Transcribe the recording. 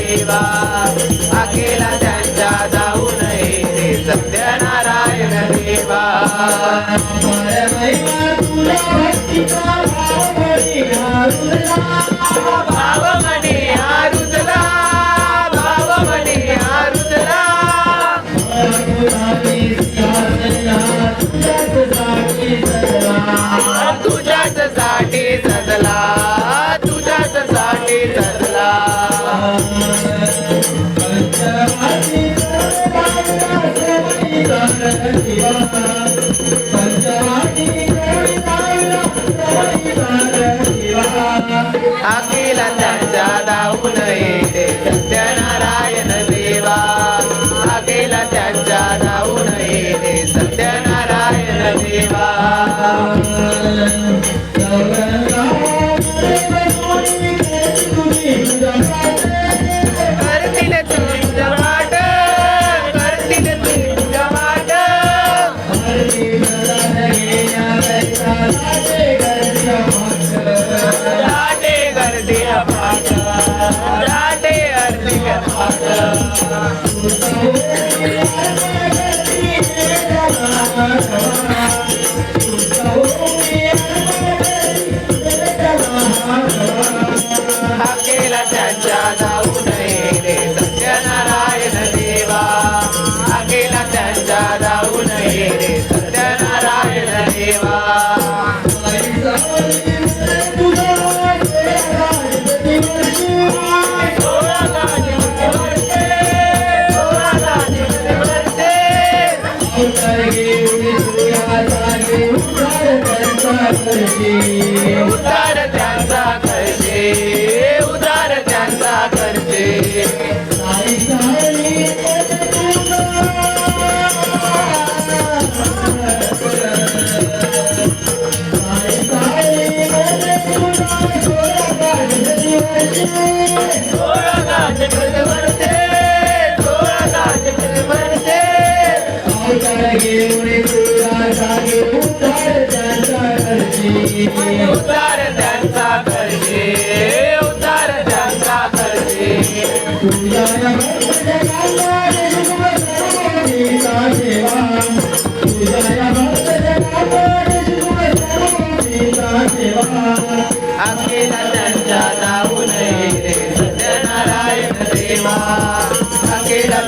देवा अकेला त्यांच्या जाऊ नये रे सत्यनारायण देवा भाव मनी आरुजला भाव मनी आरुजला तुझ्याच साठी सजला तुझ्याच साठी सजला अकेला त्यांच्या धावू नये रे सत्यनारायण देवा अकेला त्यांच्या धावू नये रे सत्यनारायण देवा करतील तुझ्या वाट करतील तुझ्या वाट राटे गर्दी अपाट राटे गर्दी अपाट अकेला त्यांच्या जाऊ नये रे सत्यनारायण देवा अकेला त्यांच्या जाऊ नये रे सत्यनारायण देवा उद्धार त्यांचा करते उद्धार त्यांचा करते उद्धार त्यांचा करते उद्धार त्यांचा करते अकेला त्यांच्या जाऊ नये रे सत्यनारायण देवा अकेला